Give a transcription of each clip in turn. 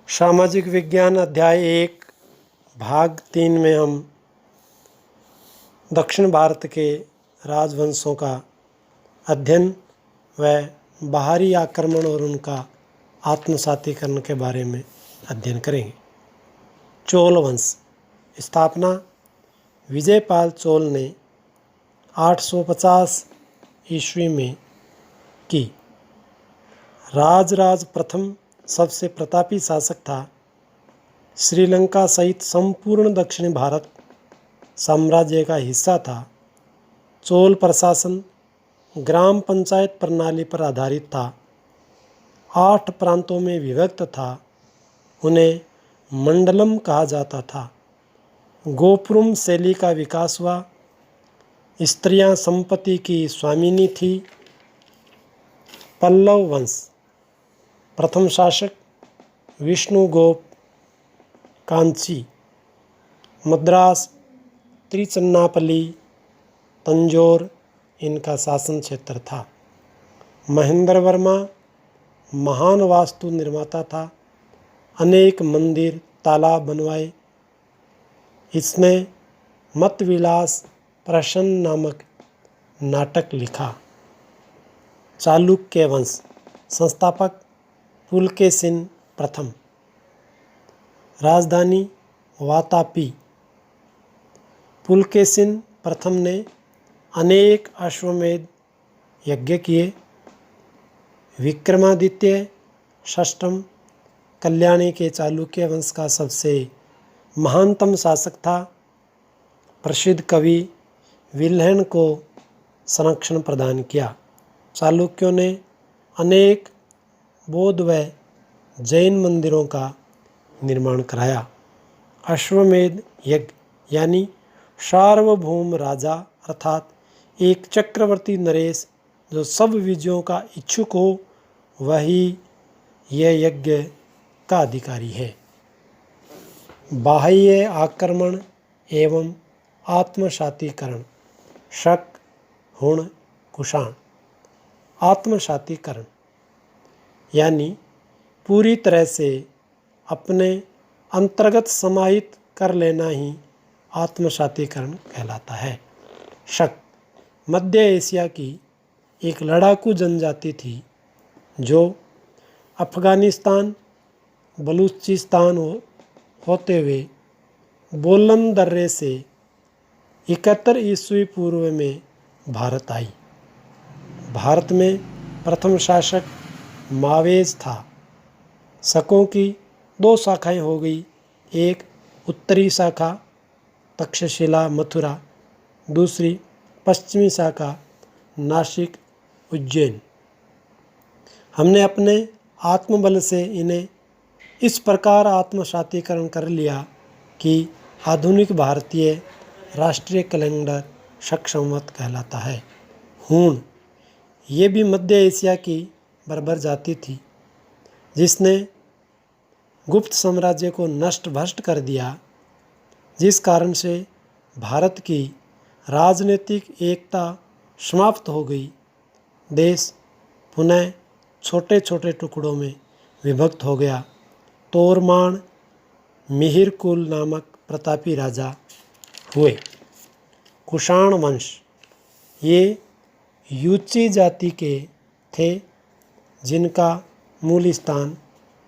सामाजिक विज्ञान अध्याय 1 भाग 3 में हम दक्षिण भारत के राजवंशों का अध्ययन व बाहरी आक्रमण और उनका आत्मसातीकरण के बारे में अध्ययन करेंगे। चोल वंश स्थापना विजयपाल चोल ने 850 ईस्वी में की। राजराज प्रथम सबसे प्रतापी शासक था। श्रीलंका सहित संपूर्ण दक्षिण भारत साम्राज्य का हिस्सा था। चोल प्रशासन ग्राम पंचायत प्रणाली पर आधारित था। 8 प्रांतों में विभक्त था। उन्हें मंडलम कहा जाता था। गोपुरम शैली का विकास हुआ। स्त्रियां संपत्ति की स्वामिनी थी। पल्लव वंश प्रथम शासक विष्णुगुप्त कांची मद्रास त्रिचन्नापल्ली तंजौर इनका शासन क्षेत्र था। महेंद्र वर्मा महान वास्तु निर्माता था। अनेक मंदिर तालाब बनवाए। इसने मतविलास प्रसन्न नामक नाटक लिखा। चालुक्य वंश संस्थापक पुलकेशिन प्रथम। राजधानी वातापी। पुलकेशिन प्रथम ने अनेक अश्वमेध यज्ञ किए। विक्रमादित्य षष्ठम कल्याणी के चालुक्य वंश का सबसे महानतम शासक था। प्रसिद्ध कवि विल्हेन को संरक्षण प्रदान किया। चालुक्यों ने अनेक बौद्ध व जैन मंदिरों का निर्माण कराया। अश्वमेध यज्ञ यानी सार्वभौम राजा अर्थात एक चक्रवर्ती नरेश जो सब विजयों का इच्छुक हो वही यह यज्ञ का अधिकारी है। बाह्य आक्रमण एवं आत्मसातीकरण शक हुण कुषाण। आत्मसातीकरण यानी पूरी तरह से अपने अंतर्गत समाहित कर लेना ही आत्मसातीकरण कहलाता है। शक मध्य एशिया की एक लड़ाकू जनजाति थी जो अफगानिस्तान बलूचिस्तान होते हुए बोलन दर्रे से 71 ईस्वी पूर्व में भारत आई। भारत में प्रथम शासक मावेज था। शकों की 2 शाखाएं हो गई। एक उत्तरी शाखा तक्षशिला मथुरा, दूसरी पश्चिमी शाखा नासिक उज्जैन। हमने अपने आत्मबल से इन्हें इस प्रकार आत्मसातीकरण कर लिया कि आधुनिक भारतीय राष्ट्रीय कैलेंडर शक संवत कहलाता है। हूण ये भी मध्य एशिया की बर्बर जाति थी जिसने गुप्त साम्राज्य को नष्ट भ्रष्ट कर दिया, जिस कारण से भारत की राजनीतिक एकता समाप्त हो गई। देश पुनः छोटे छोटे टुकड़ों में विभक्त हो गया। तोरमान मिहिर कुल नामक प्रतापी राजा हुए। कुषाण वंश ये यूची जाति के थे जिनका मूल स्थान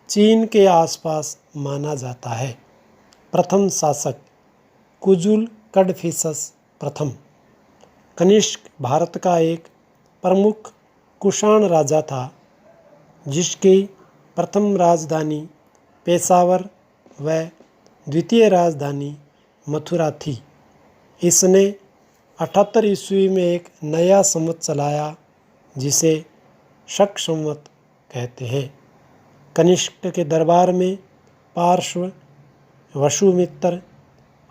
चीन के आसपास माना जाता है। प्रथम शासक कुजुल कडफिसस प्रथम। कनिष्क भारत का एक प्रमुख कुषाण राजा था जिसकी प्रथम राजधानी पेशावर व द्वितीय राजधानी मथुरा थी। इसने 78 ईस्वी में एक नया संवत चलाया जिसे शक संवत कहते हैं। कनिष्क के दरबार में पार्श्व वसुमित्र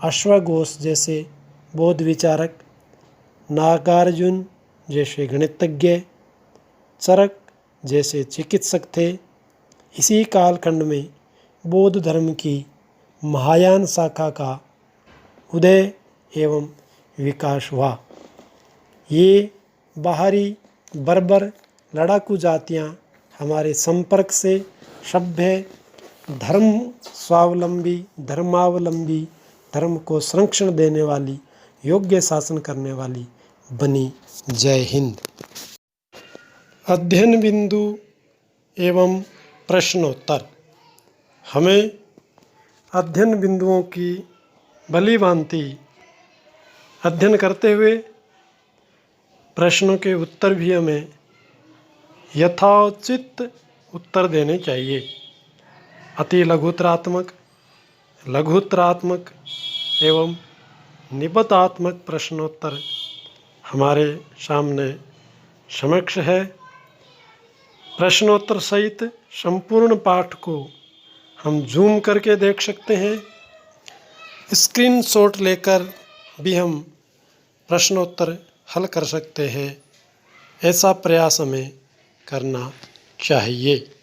अश्वघोष जैसे बौद्ध विचारक, नागार्जुन जैसे गणितज्ञ, चरक जैसे चिकित्सक थे। इसी कालखंड में बौद्ध धर्म की महायान शाखा का उदय एवं विकास हुआ। ये बाहरी बर्बर लड़ाकू जातियां हमारे संपर्क से सभ्य धर्म स्वावलंबी, धर्मावलंबी, धर्म को संरक्षण देने वाली, योग्य शासन करने वाली बनी। जय हिंद। अध्ययन बिंदु एवं प्रश्नोत्तर। हमें अध्ययन बिंदुओं की भलीभांति अध्ययन करते हुए प्रश्नों के उत्तर भी हमें यथोचित उत्तर देने चाहिए। अति लघुतरात्मक, लघुतरात्मक एवं निबंधात्मक प्रश्नोत्तर हमारे सामने समक्ष है। प्रश्नोत्तर सहित संपूर्ण पाठ को हम जूम करके देख सकते हैं। स्क्रीनशॉट लेकर भी हम प्रश्नोत्तर हल कर सकते हैं। ऐसा प्रयास हमें करना चाहिए।